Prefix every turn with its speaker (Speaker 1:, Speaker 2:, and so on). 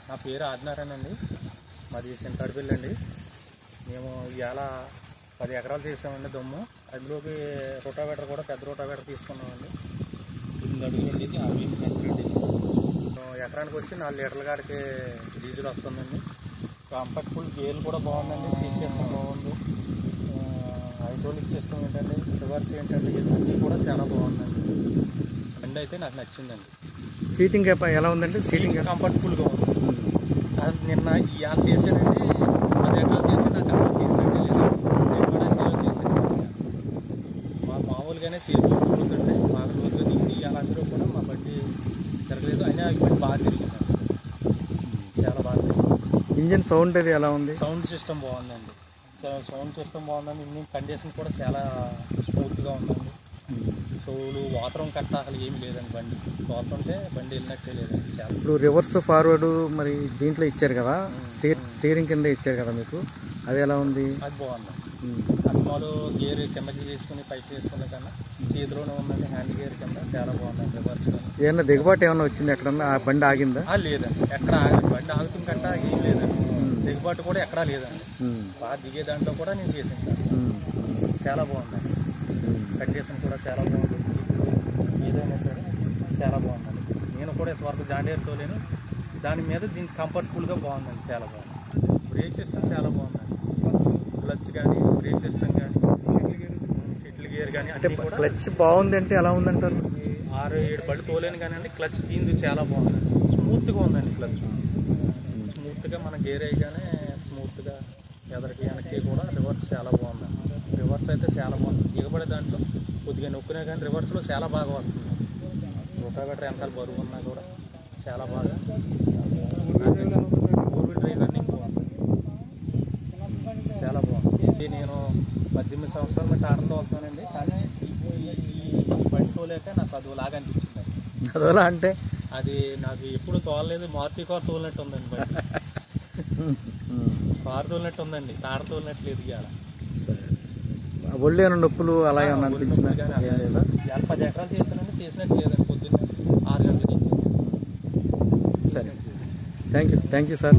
Speaker 1: నా పేరు ఆదినారాయణ అండి. మాది చింతాడపల్లి అండి. మేము ఇవాళ 10 ఎకరాలు చేసామండి దమ్ము. అందులోకి రోటావేటర్ కూడా పెద్ద రోటావేటర్ తీసుకున్నామండి. 8 అడుగులు అండి, ఇది 6 అండి. ఎకరానికి వచ్చి 4 లీటర్ల కాడికి డీజిల్ వస్తుందండి. కంఫర్టబుల్ గేర్లు కూడా బాగుందండి, సీట్ సిస్టమ్ బాగుంది, హైడ్రాలిక్ సిస్టమ్ ఏంటండి, రివర్స్ ఏంటంటే ఇవన్నీ కూడా చాలా బాగుందండి. బండి అయితే నాకు నచ్చిందండి.
Speaker 2: సీటింగ్ ఎలా ఉందండి? సీటింగ్
Speaker 1: కంఫర్టబుల్గా ఉంది. అది నిన్న ఇవాళ చేసానండి, 10 ఎకరాలు చేసి నాకు అలా చేసినట్టే లేదు. నేను కూడా సేవ చేసాను. మామూలుగానే సేవ్ ఉందండి. బాగా రోజుగా దిగి ఇవాళ అందరూ కూడా మా బండి తిరగలేదు, అయినా ఈ బండి బాగా తిరిగిందండి, చాలా బాగా తిరిగింది.
Speaker 2: ఇంజిన్ సౌండ్ అది ఎలా ఉంది?
Speaker 1: సౌండ్ సిస్టమ్ బాగుందండి, సౌండ్ సిస్టమ్ బాగుందండి. ఇంజిన్ కండిషన్ కూడా చాలా స్మూత్గా ఉందండి. సోలు వాతరం కట్ట అసలు ఏమి లేదండి. బండి తోలుతుంటే బండి వెళ్ళినట్టే లేదండి. చాలా
Speaker 2: ఇప్పుడు రివర్స్ ఫార్వర్డ్ మరి దీంట్లో ఇచ్చారు కదా, స్టీరింగ్ కింద ఇచ్చారు కదా మీకు, అది ఎలా ఉంది?
Speaker 1: అది బాగుంది. అట్మాలు గేర్ కిందకి తీసుకుని పైకి తీసుకునే కన్నా చేతిలోనే ఉందండి, హ్యాండ్ గేర్ కింద చాలా బాగుందండి. రివర్స్
Speaker 2: ఏమన్నా దిగుబాటు ఏమన్నా వచ్చింది? ఎక్కడన్నా ఆ బండి ఆగిందా?
Speaker 1: లేదండి, ఎక్కడ బండి ఆగుతుంది కట్ట ఏం లేదండి. దిగుబాటు కూడా ఎక్కడా లేదండి. బాగా దిగే దాంట్లో కూడా నేను చేసాను సార్. చాలా బాగుందండి, కండిషన్ కూడా చాలా బాగుంది. ఏదైనా సరే చాలా బాగుందండి. నేను కూడా ఇంతవరకు జాండీర్ తోలేను, దాని మీద దీనికి కంఫర్టబుల్గా బాగుందండి, చాలా బాగుంది. బ్రేక్ సిస్టమ్ చాలా బాగుందండి. క్లచ్ కానీ, బ్రేక్ సిస్టమ్ కానీ, షటిల్ గేర్ కానీ, అంటే
Speaker 2: క్లచ్ బాగుంది అంటే ఎలా ఉందంటారు?
Speaker 1: 6-7 బళ్ళు తోలేను కానీ అండి, క్లచ్ దీని చాలా బాగుందండి, స్మూత్గా ఉందండి. క్లచ్ స్మూత్గా మన గేర్ అయ్యగానే స్మూత్గా ఎదరికి వెనక్కి కూడా రివర్స్ చాలా బాగుందండి. రివర్స్ అయితే చాలా బాగుంది. దిగబడే దాంట్లో కొద్దిగా నొక్కినా కానీ రివర్స్లో చాలా బాగా వస్తుంది. రోటావేటర్ వెనకాల బరువు ఉన్నా కూడా చాలా బాగా. 4-వీల్ డ్రైవ్ రన్నింగ్ బాగుంది, చాలా బాగుంది. ఇది నేను 18 సంవత్సరాల మీద టాటా తోలుతానండి, కానీ ఈ బండి తోలేక నాకు అదోలాగా అనిపించింది.
Speaker 2: అదోలా అంటే
Speaker 1: అది నాకు ఎప్పుడు తోలలేదు. మారుతి కారు తోలినట్టు ఉందండి బండి. కారు తోలినట్టు ఉందండి, టాటా తోలినట్టు లేదు. ఇవాళ
Speaker 2: ఒళ్ళు ఏమైనా నొప్పులు అలా ఏమన్నా అనిపించిందా?
Speaker 1: 10 ఎకరాలు చేశానండి, చేసినట్టు లేదండి. పొద్దున్న 6 గంటలకి.
Speaker 2: సరే, థ్యాంక్ యూ సార్.